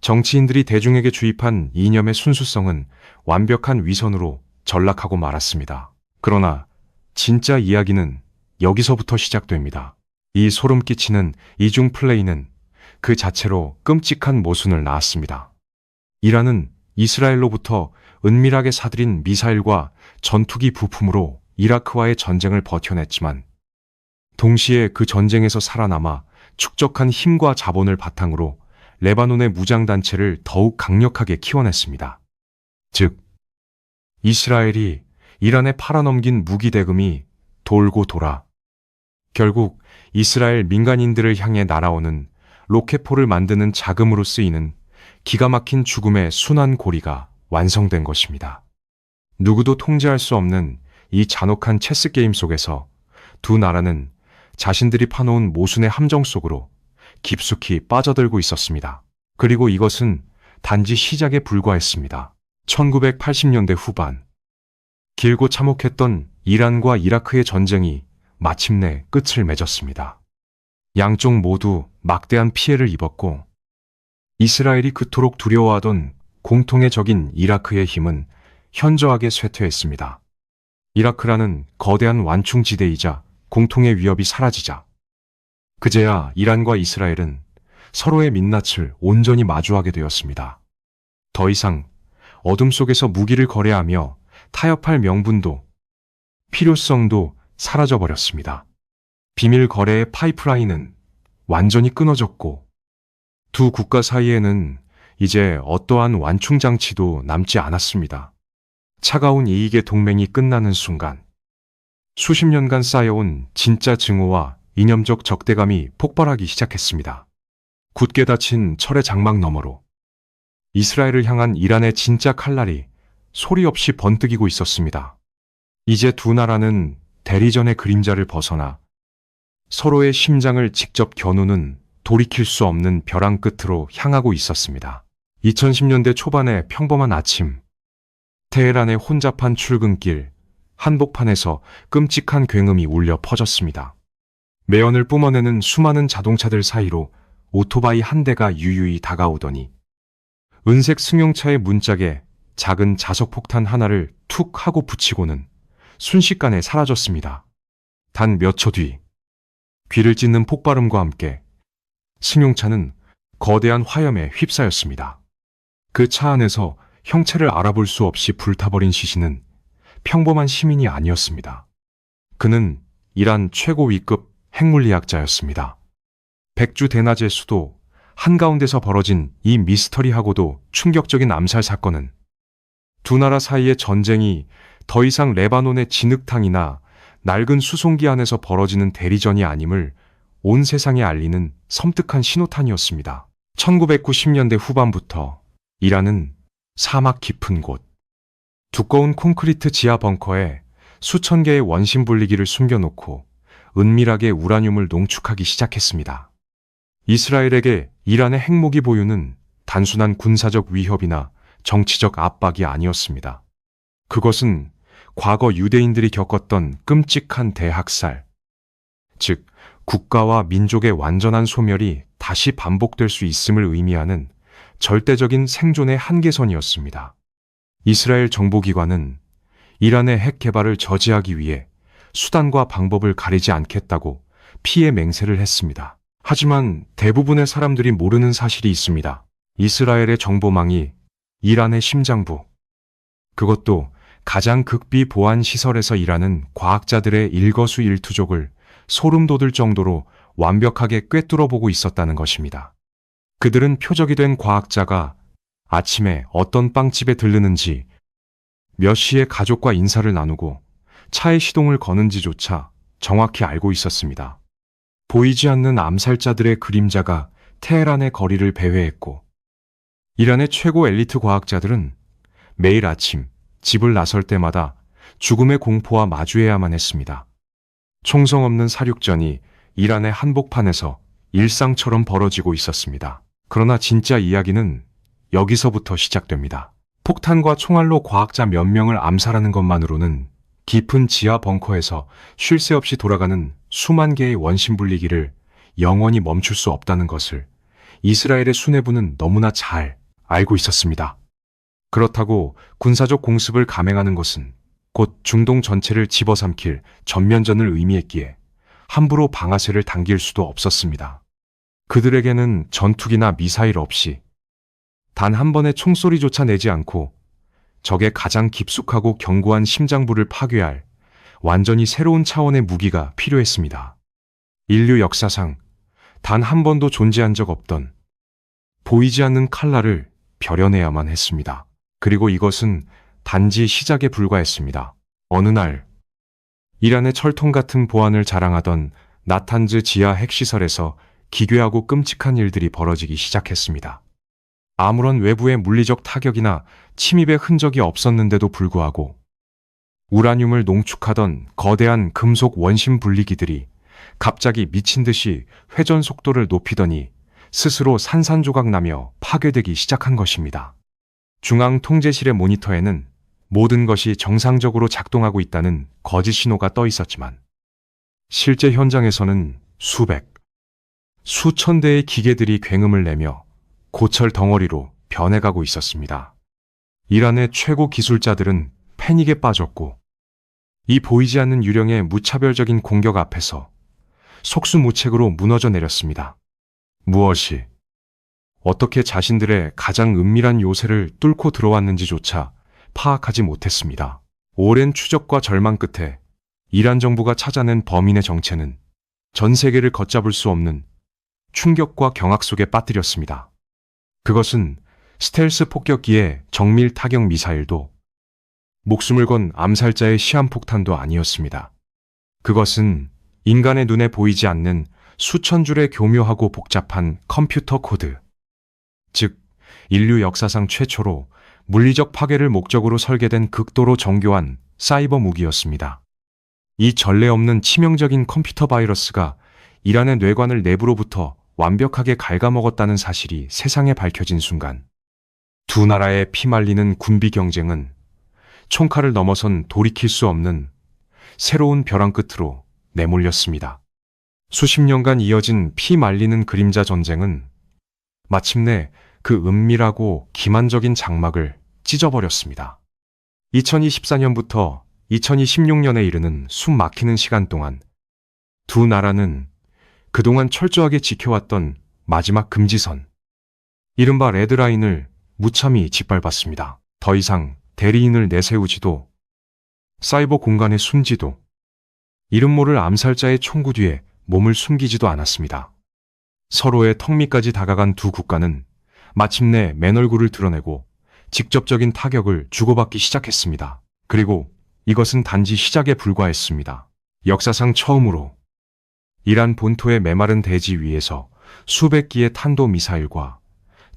정치인들이 대중에게 주입한 이념의 순수성은 완벽한 위선으로 전락하고 말았습니다. 그러나 진짜 이야기는 여기서부터 시작됩니다. 이 소름 끼치는 이중 플레이는 그 자체로 끔찍한 모순을 낳았습니다. 이란은 이스라엘로부터 은밀하게 사들인 미사일과 전투기 부품으로 이라크와의 전쟁을 버텨냈지만 동시에 그 전쟁에서 살아남아 축적한 힘과 자본을 바탕으로 레바논의 무장단체를 더욱 강력하게 키워냈습니다. 즉, 이스라엘이 이란에 팔아넘긴 무기 대금이 돌고 돌아 결국 이스라엘 민간인들을 향해 날아오는 로켓포를 만드는 자금으로 쓰이는 기가 막힌 죽음의 순환 고리가 완성된 것입니다. 누구도 통제할 수 없는 이 잔혹한 체스 게임 속에서 두 나라는 자신들이 파놓은 모순의 함정 속으로 깊숙이 빠져들고 있었습니다. 그리고 이것은 단지 시작에 불과했습니다. 1980년대 후반, 길고 참혹했던 이란과 이라크의 전쟁이 마침내 끝을 맺었습니다. 양쪽 모두 막대한 피해를 입었고 이스라엘이 그토록 두려워하던 공통의 적인 이라크의 힘은 현저하게 쇠퇴했습니다. 이라크라는 거대한 완충지대이자 공통의 위협이 사라지자 그제야 이란과 이스라엘은 서로의 민낯을 온전히 마주하게 되었습니다. 더 이상 어둠 속에서 무기를 거래하며 타협할 명분도 필요성도 사라져버렸습니다. 비밀 거래의 파이프라인은 완전히 끊어졌고 두 국가 사이에는 이제 어떠한 완충장치도 남지 않았습니다. 차가운 이익의 동맹이 끝나는 순간 수십 년간 쌓여온 진짜 증오와 이념적 적대감이 폭발하기 시작했습니다. 굳게 닫힌 철의 장막 너머로 이스라엘을 향한 이란의 진짜 칼날이 소리 없이 번뜩이고 있었습니다. 이제 두 나라는 대리전의 그림자를 벗어나 서로의 심장을 직접 겨누는 돌이킬 수 없는 벼랑 끝으로 향하고 있었습니다. 2010년대 초반의 평범한 아침, 테헤란의 혼잡한 출근길, 한복판에서 끔찍한 굉음이 울려 퍼졌습니다. 매연을 뿜어내는 수많은 자동차들 사이로 오토바이 한 대가 유유히 다가오더니 은색 승용차의 문짝에 작은 자석폭탄 하나를 툭 하고 붙이고는 순식간에 사라졌습니다. 단 몇 초 뒤, 귀를 찢는 폭발음과 함께 승용차는 거대한 화염에 휩싸였습니다. 그 차 안에서 형체를 알아볼 수 없이 불타버린 시신은 평범한 시민이 아니었습니다. 그는 이란 최고 위급 핵물리학자였습니다. 백주 대낮의 수도 한가운데서 벌어진 이 미스터리하고도 충격적인 암살 사건은 두 나라 사이의 전쟁이 더 이상 레바논의 진흙탕이나 낡은 수송기 안에서 벌어지는 대리전이 아님을 온 세상에 알리는 섬뜩한 신호탄이었습니다. 1990년대 후반부터 이란은 사막 깊은 곳, 두꺼운 콘크리트 지하 벙커에 수천 개의 원심 분리기를 숨겨놓고 은밀하게 우라늄을 농축하기 시작했습니다. 이스라엘에게 이란의 핵무기 보유는 단순한 군사적 위협이나 정치적 압박이 아니었습니다. 그것은 과거 유대인들이 겪었던 끔찍한 대학살, 즉 국가와 민족의 완전한 소멸이 다시 반복될 수 있음을 의미하는 절대적인 생존의 한계선이었습니다. 이스라엘 정보기관은 이란의 핵 개발을 저지하기 위해 수단과 방법을 가리지 않겠다고 피해 맹세를 했습니다. 하지만 대부분의 사람들이 모르는 사실이 있습니다. 이스라엘의 정보망이 이란의 심장부, 그것도 가장 극비 보안 시설에서 일하는 과학자들의 일거수일투족을 소름 돋을 정도로 완벽하게 꿰뚫어보고 있었다는 것입니다. 그들은 표적이 된 과학자가 아침에 어떤 빵집에 들르는지, 몇 시에 가족과 인사를 나누고 차에 시동을 거는지조차 정확히 알고 있었습니다. 보이지 않는 암살자들의 그림자가 테헤란의 거리를 배회했고, 이란의 최고 엘리트 과학자들은 매일 아침 집을 나설 때마다 죽음의 공포와 마주해야만 했습니다. 총성 없는 사륙전이 이란의 한복판에서 일상처럼 벌어지고 있었습니다. 그러나 진짜 이야기는 여기서부터 시작됩니다. 폭탄과 총알로 과학자 몇 명을 암살하는 것만으로는 깊은 지하 벙커에서 쉴 새 없이 돌아가는 수만 개의 원심 분리기를 영원히 멈출 수 없다는 것을 이스라엘의 수뇌부는 너무나 잘 알고 있었습니다. 그렇다고 군사적 공습을 감행하는 것은 곧 중동 전체를 집어삼킬 전면전을 의미했기에 함부로 방아쇠를 당길 수도 없었습니다. 그들에게는 전투기나 미사일 없이 단 한 번의 총소리조차 내지 않고 적의 가장 깊숙하고 견고한 심장부를 파괴할 완전히 새로운 차원의 무기가 필요했습니다. 인류 역사상 단 한 번도 존재한 적 없던 보이지 않는 칼날을 벼려내야만 했습니다. 그리고 이것은 단지 시작에 불과했습니다. 어느 날 이란의 철통 같은 보안을 자랑하던 나탄즈 지하 핵시설에서 기괴하고 끔찍한 일들이 벌어지기 시작했습니다. 아무런 외부의 물리적 타격이나 침입의 흔적이 없었는데도 불구하고 우라늄을 농축하던 거대한 금속 원심 분리기들이 갑자기 미친 듯이 회전 속도를 높이더니 스스로 산산조각 나며 파괴되기 시작한 것입니다. 중앙 통제실의 모니터에는 모든 것이 정상적으로 작동하고 있다는 거짓 신호가 떠 있었지만 실제 현장에서는 수백, 수천 대의 기계들이 굉음을 내며 고철 덩어리로 변해가고 있었습니다. 이란의 최고 기술자들은 패닉에 빠졌고 이 보이지 않는 유령의 무차별적인 공격 앞에서 속수무책으로 무너져 내렸습니다. 무엇이 어떻게 자신들의 가장 은밀한 요새를 뚫고 들어왔는지조차 파악하지 못했습니다. 오랜 추적과 절망 끝에 이란 정부가 찾아낸 범인의 정체는 전 세계를 걷잡을 수 없는 충격과 경악 속에 빠뜨렸습니다. 그것은 스텔스 폭격기의 정밀 타격 미사일도 목숨을 건 암살자의 시한폭탄도 아니었습니다. 그것은 인간의 눈에 보이지 않는 수천 줄의 교묘하고 복잡한 컴퓨터 코드, 즉 인류 역사상 최초로 물리적 파괴를 목적으로 설계된 극도로 정교한 사이버 무기였습니다. 이 전례 없는 치명적인 컴퓨터 바이러스가 이란의 뇌관을 내부로부터 완벽하게 갉아먹었다는 사실이 세상에 밝혀진 순간 두 나라의 피말리는 군비 경쟁은 총칼을 넘어선 돌이킬 수 없는 새로운 벼랑 끝으로 내몰렸습니다. 수십 년간 이어진 피말리는 그림자 전쟁은 마침내 그 은밀하고 기만적인 장막을 찢어버렸습니다. 2024년부터 2026년에 이르는 숨 막히는 시간 동안 두 나라는 그동안 철저하게 지켜왔던 마지막 금지선, 이른바 레드라인을 무참히 짓밟았습니다. 더 이상 대리인을 내세우지도 사이버 공간에 숨지도 이름 모를 암살자의 총구 뒤에 몸을 숨기지도 않았습니다. 서로의 턱 밑까지 다가간 두 국가는 마침내 맨 얼굴을 드러내고 직접적인 타격을 주고받기 시작했습니다. 그리고 이것은 단지 시작에 불과했습니다. 역사상 처음으로 이란 본토의 메마른 대지 위에서 수백 기의 탄도미사일과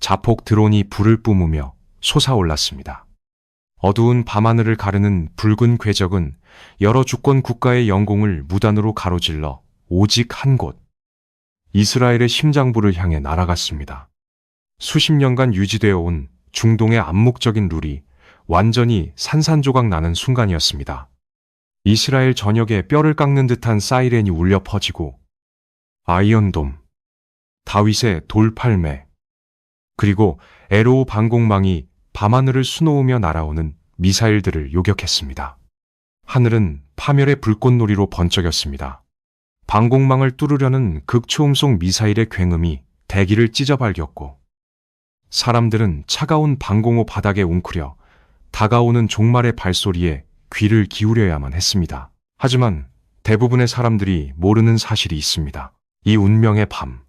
자폭 드론이 불을 뿜으며 솟아올랐습니다. 어두운 밤하늘을 가르는 붉은 궤적은 여러 주권 국가의 영공을 무단으로 가로질러 오직 한 곳, 이스라엘의 심장부를 향해 날아갔습니다. 수십 년간 유지되어 온 중동의 암묵적인 룰이 완전히 산산조각 나는 순간이었습니다. 이스라엘 전역에 뼈를 깎는 듯한 사이렌이 울려 퍼지고 아이언돔, 다윗의 돌팔매, 그리고 에로우 방공망이 밤하늘을 수놓으며 날아오는 미사일들을 요격했습니다. 하늘은 파멸의 불꽃놀이로 번쩍였습니다. 방공망을 뚫으려는 극초음속 미사일의 굉음이 대기를 찢어발겼고 사람들은 차가운 방공호 바닥에 웅크려 다가오는 종말의 발소리에 귀를 기울여야만 했습니다. 하지만 대부분의 사람들이 모르는 사실이 있습니다. 이 운명의 밤,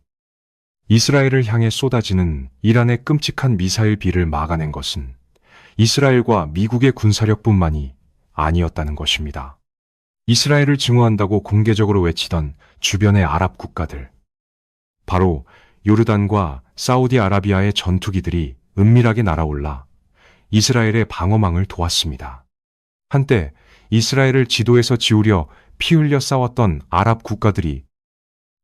이스라엘을 향해 쏟아지는 이란의 끔찍한 미사일 비를 막아낸 것은 이스라엘과 미국의 군사력뿐만이 아니었다는 것입니다. 이스라엘을 증오한다고 공개적으로 외치던 주변의 아랍 국가들, 바로 요르단과 사우디아라비아의 전투기들이 은밀하게 날아올라 이스라엘의 방어망을 도왔습니다. 한때 이스라엘을 지도에서 지우려 피 흘려 싸웠던 아랍 국가들이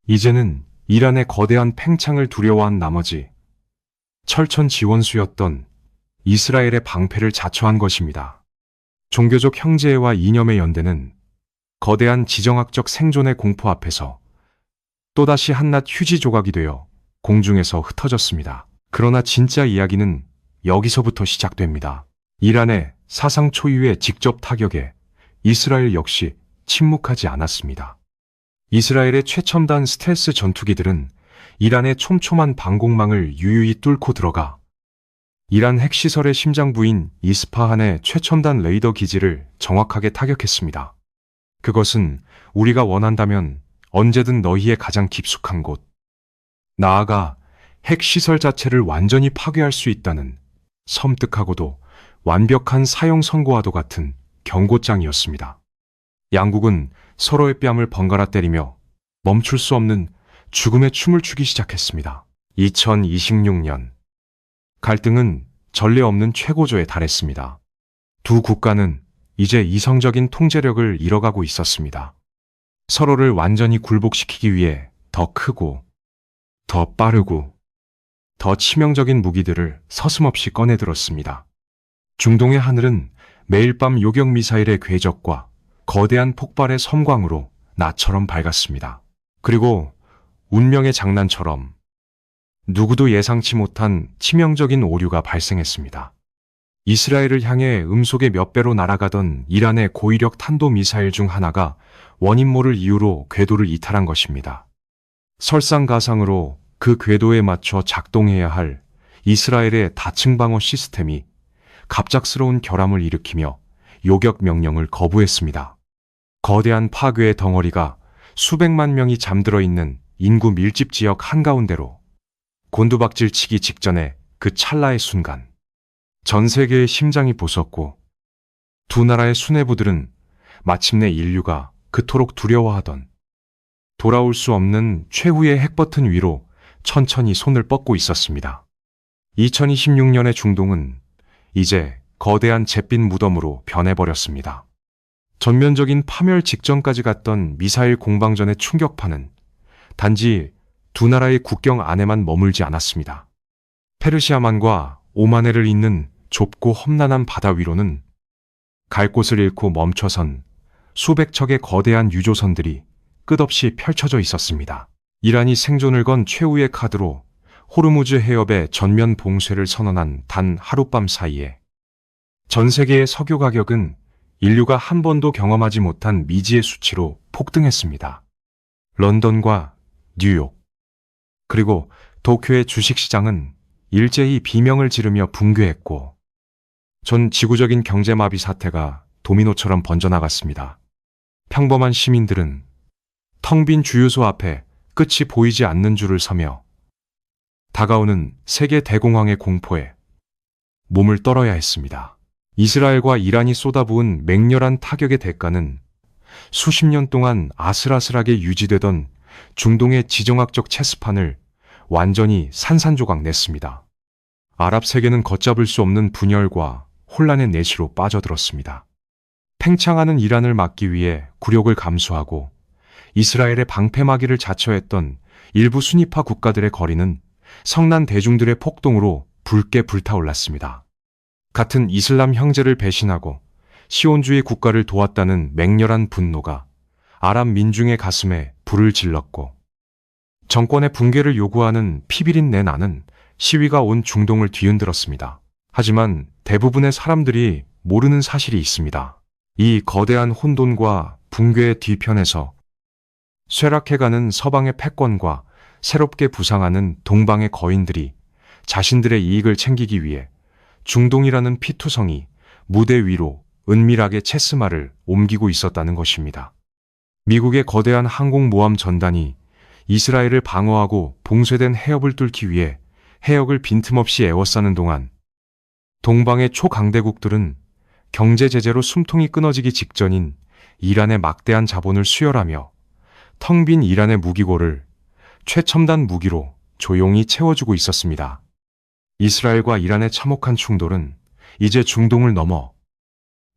이제는 이란의 거대한 팽창을 두려워한 나머지 철천 지원수였던 이스라엘의 방패를 자처한 것입니다. 종교적 형제와 이념의 연대는 거대한 지정학적 생존의 공포 앞에서 또다시 한낱 휴지 조각이 되어 공중에서 흩어졌습니다. 그러나 진짜 이야기는 여기서부터 시작됩니다. 이란의 사상 초유의 직접 타격에 이스라엘 역시 침묵하지 않았습니다. 이스라엘의 최첨단 스텔스 전투기들은 이란의 촘촘한 방공망을 유유히 뚫고 들어가 이란 핵시설의 심장부인 이스파한의 최첨단 레이더 기지를 정확하게 타격했습니다. 그것은 우리가 원한다면 언제든 너희의 가장 깊숙한 곳, 나아가 핵시설 자체를 완전히 파괴할 수 있다는 섬뜩하고도 완벽한 사형 선고와도 같은 경고장이었습니다. 양국은 서로의 뺨을 번갈아 때리며 멈출 수 없는 죽음의 춤을 추기 시작했습니다. 2026년 갈등은 전례 없는 최고조에 달했습니다. 두 국가는 이제 이성적인 통제력을 잃어가고 있었습니다. 서로를 완전히 굴복시키기 위해 더 크고 더 빠르고 더 치명적인 무기들을 서슴없이 꺼내들었습니다. 중동의 하늘은 매일 밤 요격 미사일의 궤적과 거대한 폭발의 섬광으로 나처럼 밝았습니다. 그리고 운명의 장난처럼 누구도 예상치 못한 치명적인 오류가 발생했습니다. 이스라엘을 향해 음속의 몇 배로 날아가던 이란의 고위력 탄도미사일 중 하나가 원인 모를 이유로 궤도를 이탈한 것입니다. 설상가상으로 그 궤도에 맞춰 작동해야 할 이스라엘의 다층 방어 시스템이 갑작스러운 결함을 일으키며 요격 명령을 거부했습니다. 거대한 파괴의 덩어리가 수백만 명이 잠들어 있는 인구 밀집 지역 한가운데로 곤두박질 치기 직전에 그 찰나의 순간, 전 세계의 심장이 부섰고 두 나라의 수뇌부들은 마침내 인류가 그토록 두려워하던 돌아올 수 없는 최후의 핵버튼 위로 천천히 손을 뻗고 있었습니다. 2026년의 중동은 이제 거대한 잿빛 무덤으로 변해버렸습니다. 전면적인 파멸 직전까지 갔던 미사일 공방전의 충격파는 단지 두 나라의 국경 안에만 머물지 않았습니다. 페르시아만과 오만해를 잇는 좁고 험난한 바다 위로는 갈 곳을 잃고 멈춰선 수백 척의 거대한 유조선들이 끝없이 펼쳐져 있었습니다. 이란이 생존을 건 최후의 카드로 호르무즈 해협의 전면 봉쇄를 선언한 단 하룻밤 사이에 전 세계의 석유 가격은 인류가 한 번도 경험하지 못한 미지의 수치로 폭등했습니다. 런던과 뉴욕, 그리고 도쿄의 주식시장은 일제히 비명을 지르며 붕괴했고 전 지구적인 경제마비 사태가 도미노처럼 번져나갔습니다. 평범한 시민들은 텅 빈 주유소 앞에 끝이 보이지 않는 줄을 서며 다가오는 세계 대공황의 공포에 몸을 떨어야 했습니다. 이스라엘과 이란이 쏟아부은 맹렬한 타격의 대가는 수십 년 동안 아슬아슬하게 유지되던 중동의 지정학적 체스판을 완전히 산산조각 냈습니다. 아랍 세계는 걷잡을 수 없는 분열과 혼란의 내시로 빠져들었습니다. 팽창하는 이란을 막기 위해 굴욕을 감수하고 이스라엘의 방패막이를 자처했던 일부 순위파 국가들의 거리는 성난 대중들의 폭동으로 붉게 불타올랐습니다. 같은 이슬람 형제를 배신하고 시온주의 국가를 도왔다는 맹렬한 분노가 아랍 민중의 가슴에 불을 질렀고, 정권의 붕괴를 요구하는 피비린 내 나는 시위가 온 중동을 뒤흔들었습니다. 하지만 대부분의 사람들이 모르는 사실이 있습니다. 이 거대한 혼돈과 붕괴의 뒤편에서 쇠락해가는 서방의 패권과 새롭게 부상하는 동방의 거인들이 자신들의 이익을 챙기기 위해 중동이라는 피투성이 무대 위로 은밀하게 체스말을 옮기고 있었다는 것입니다. 미국의 거대한 항공모함 전단이 이스라엘을 방어하고 봉쇄된 해협을 뚫기 위해 해역을 빈틈없이 에워싸는 동안 동방의 초강대국들은 경제 제재로 숨통이 끊어지기 직전인 이란의 막대한 자본을 수혈하며 텅 빈 이란의 무기고를 최첨단 무기로 조용히 채워주고 있었습니다. 이스라엘과 이란의 참혹한 충돌은 이제 중동을 넘어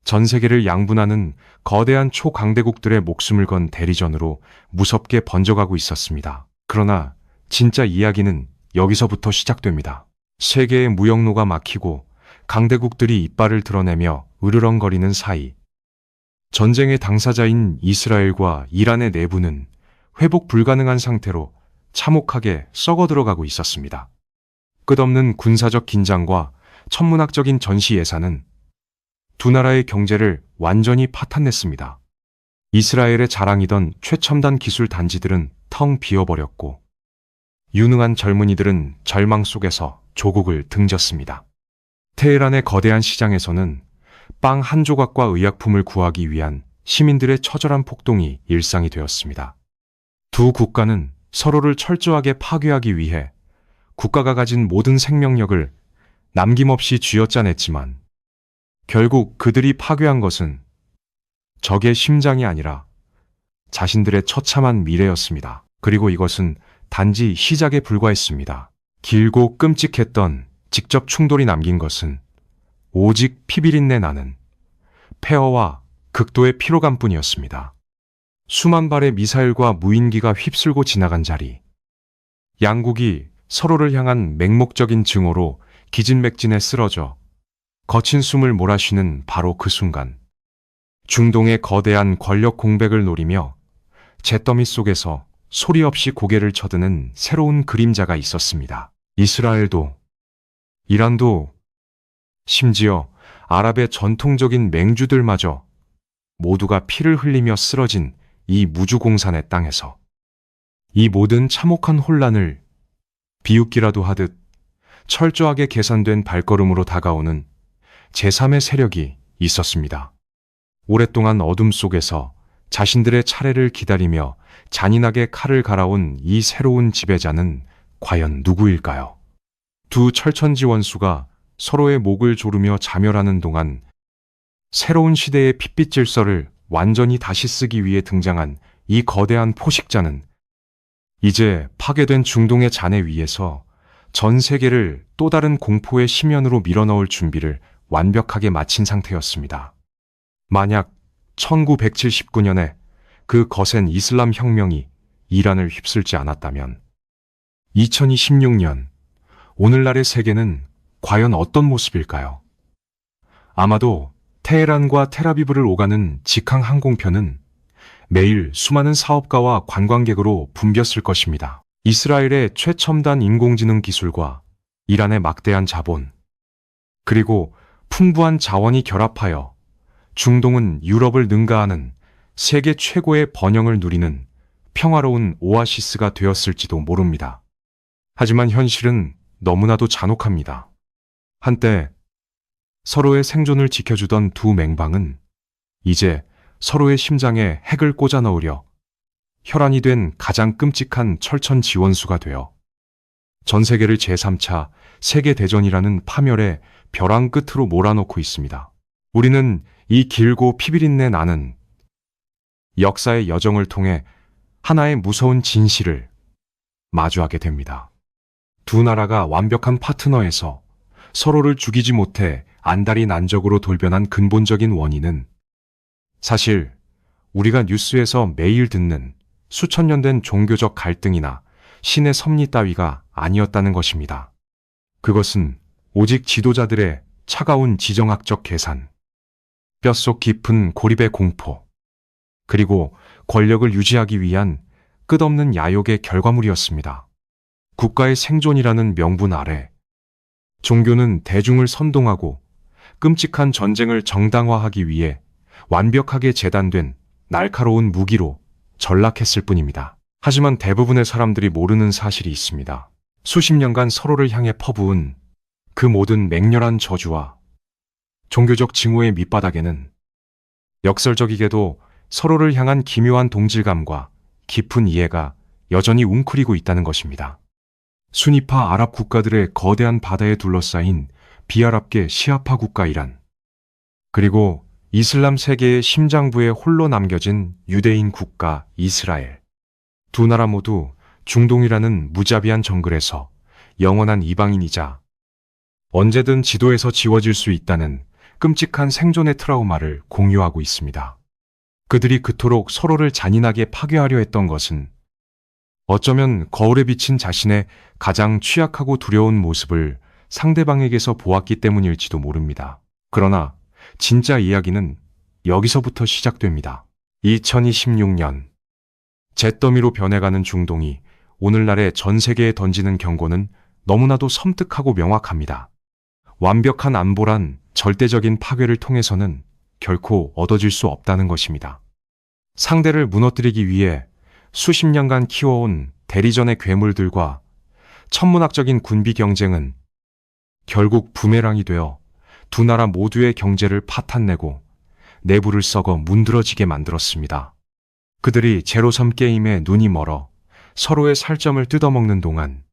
전 세계를 양분하는 거대한 초강대국들의 목숨을 건 대리전으로 무섭게 번져가고 있었습니다. 그러나 진짜 이야기는 여기서부터 시작됩니다. 세계의 무역로가 막히고 강대국들이 이빨을 드러내며 으르렁거리는 사이, 전쟁의 당사자인 이스라엘과 이란의 내부는 회복 불가능한 상태로 참혹하게 썩어 들어가고 있었습니다. 끝없는 군사적 긴장과 천문학적인 전시 예산은 두 나라의 경제를 완전히 파탄냈습니다. 이스라엘의 자랑이던 최첨단 기술 단지들은 텅 비어버렸고, 유능한 젊은이들은 절망 속에서 조국을 등졌습니다. 테헤란의 거대한 시장에서는 빵 한 조각과 의약품을 구하기 위한 시민들의 처절한 폭동이 일상이 되었습니다. 두 국가는 서로를 철저하게 파괴하기 위해 국가가 가진 모든 생명력을 남김없이 쥐어짜냈지만, 결국 그들이 파괴한 것은 적의 심장이 아니라 자신들의 처참한 미래였습니다. 그리고 이것은 단지 시작에 불과했습니다. 길고 끔찍했던 직접 충돌이 남긴 것은 오직 피비린내 나는 폐허와 극도의 피로감뿐이었습니다. 수만 발의 미사일과 무인기가 휩쓸고 지나간 자리, 양국이 서로를 향한 맹목적인 증오로 기진맥진에 쓰러져 거친 숨을 몰아쉬는 바로 그 순간, 중동의 거대한 권력 공백을 노리며 잿더미 속에서 소리 없이 고개를 쳐드는 새로운 그림자가 있었습니다. 이스라엘도, 이란도, 심지어 아랍의 전통적인 맹주들마저 모두가 피를 흘리며 쓰러진 이 무주공산의 땅에서 이 모든 참혹한 혼란을 비웃기라도 하듯 철저하게 계산된 발걸음으로 다가오는 제3의 세력이 있었습니다. 오랫동안 어둠 속에서 자신들의 차례를 기다리며 잔인하게 칼을 갈아온 이 새로운 지배자는 과연 누구일까요? 두 철천지 원수가 서로의 목을 조르며 자멸하는 동안 새로운 시대의 핏빛 질서를 완전히 다시 쓰기 위해 등장한 이 거대한 포식자는 이제 파괴된 중동의 잔해 위에서 전 세계를 또 다른 공포의 심연으로 밀어넣을 준비를 완벽하게 마친 상태였습니다. 만약 1979년에 그 거센 이슬람 혁명이 이란을 휩쓸지 않았다면 2026년 오늘날의 세계는 과연 어떤 모습일까요? 아마도 테헤란과 텔아비브를 오가는 직항 항공편은 매일 수많은 사업가와 관광객으로 붐볐을 것입니다. 이스라엘의 최첨단 인공지능 기술과 이란의 막대한 자본, 그리고 풍부한 자원이 결합하여 중동은 유럽을 능가하는 세계 최고의 번영을 누리는 평화로운 오아시스가 되었을지도 모릅니다. 하지만 현실은 너무나도 잔혹합니다. 한때 서로의 생존을 지켜주던 두 맹방은 이제 서로의 심장에 핵을 꽂아 넣으려 혈안이 된 가장 끔찍한 철천 지원수가 되어 전 세계를 제3차 세계대전이라는 파멸의 벼랑 끝으로 몰아넣고 있습니다. 우리는 이 길고 피비린내 나는 역사의 여정을 통해 하나의 무서운 진실을 마주하게 됩니다. 두 나라가 완벽한 파트너에서 서로를 죽이지 못해 안달이 난적으로 돌변한 근본적인 원인은 사실 우리가 뉴스에서 매일 듣는 수천 년 된 종교적 갈등이나 신의 섭리 따위가 아니었다는 것입니다. 그것은 오직 지도자들의 차가운 지정학적 계산, 뼛속 깊은 고립의 공포, 그리고 권력을 유지하기 위한 끝없는 야욕의 결과물이었습니다. 국가의 생존이라는 명분 아래 종교는 대중을 선동하고 끔찍한 전쟁을 정당화하기 위해 완벽하게 재단된 날카로운 무기로 전락했을 뿐입니다. 하지만 대부분의 사람들이 모르는 사실이 있습니다. 수십 년간 서로를 향해 퍼부은 그 모든 맹렬한 저주와 종교적 징후의 밑바닥에는 역설적이게도 서로를 향한 기묘한 동질감과 깊은 이해가 여전히 웅크리고 있다는 것입니다. 순위파 아랍 국가들의 거대한 바다에 둘러싸인 비아랍계 시아파 국가 이란, 그리고 이슬람 세계의 심장부에 홀로 남겨진 유대인 국가 이스라엘. 두 나라 모두 중동이라는 무자비한 정글에서 영원한 이방인이자 언제든 지도에서 지워질 수 있다는 끔찍한 생존의 트라우마를 공유하고 있습니다. 그들이 그토록 서로를 잔인하게 파괴하려 했던 것은 어쩌면 거울에 비친 자신의 가장 취약하고 두려운 모습을 상대방에게서 보았기 때문일지도 모릅니다. 그러나 진짜 이야기는 여기서부터 시작됩니다. 2026년 잿더미로 변해가는 중동이 오늘날의 전 세계에 던지는 경고는 너무나도 섬뜩하고 명확합니다. 완벽한 안보란 절대적인 파괴를 통해서는 결코 얻어질 수 없다는 것입니다. 상대를 무너뜨리기 위해 수십 년간 키워온 대리전의 괴물들과 천문학적인 군비 경쟁은 결국 부메랑이 되어 두 나라 모두의 경제를 파탄내고 내부를 썩어 문드러지게 만들었습니다. 그들이 제로섬 게임에 눈이 멀어 서로의 살점을 뜯어먹는 동안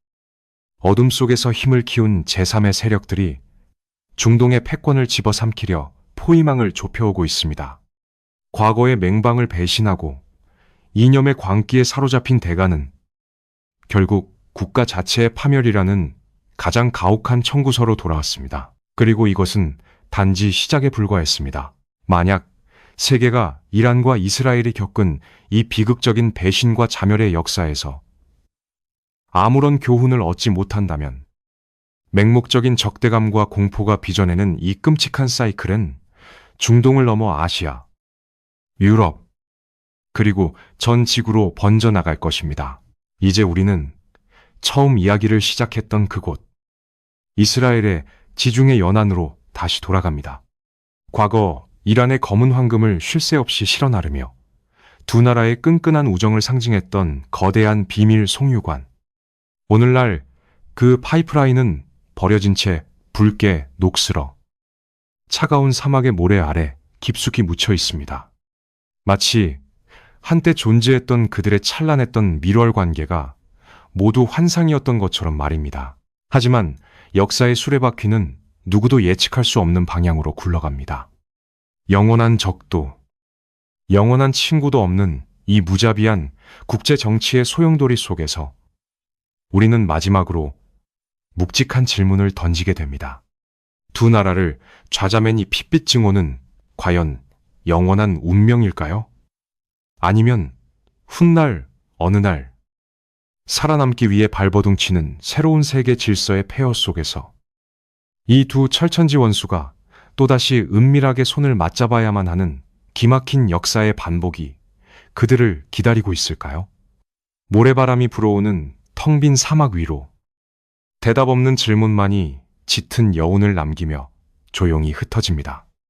어둠 속에서 힘을 키운 제3의 세력들이 중동의 패권을 집어삼키려 포위망을 좁혀오고 있습니다. 과거의 맹방을 배신하고 이념의 광기에 사로잡힌 대가는 결국 국가 자체의 파멸이라는 가장 가혹한 청구서로 돌아왔습니다. 그리고 이것은 단지 시작에 불과했습니다. 만약 세계가 이란과 이스라엘이 겪은 이 비극적인 배신과 자멸의 역사에서 아무런 교훈을 얻지 못한다면 맹목적인 적대감과 공포가 빚어내는 이 끔찍한 사이클은 중동을 넘어 아시아, 유럽, 그리고 전 지구로 번져나갈 것입니다. 이제 우리는 처음 이야기를 시작했던 그곳, 이스라엘의 지중해 연안으로 다시 돌아갑니다. 과거 이란의 검은 황금을 쉴 새 없이 실어 나르며 두 나라의 끈끈한 우정을 상징했던 거대한 비밀 송유관. 오늘날 그 파이프라인은 버려진 채 붉게 녹슬어 차가운 사막의 모래 아래 깊숙이 묻혀 있습니다. 마치 한때 존재했던 그들의 찬란했던 밀월 관계가 모두 환상이었던 것처럼 말입니다. 하지만 역사의 수레바퀴는 누구도 예측할 수 없는 방향으로 굴러갑니다. 영원한 적도, 영원한 친구도 없는 이 무자비한 국제 정치의 소용돌이 속에서 우리는 마지막으로 묵직한 질문을 던지게 됩니다. 두 나라를 좌자맨 이 핏빛 증오는 과연 영원한 운명일까요? 아니면 훗날 어느 날 살아남기 위해 발버둥치는 새로운 세계 질서의 폐허 속에서 이 두 철천지 원수가 또다시 은밀하게 손을 맞잡아야만 하는 기막힌 역사의 반복이 그들을 기다리고 있을까요? 모래바람이 불어오는 텅 빈 사막 위로 대답 없는 질문만이 짙은 여운을 남기며 조용히 흩어집니다.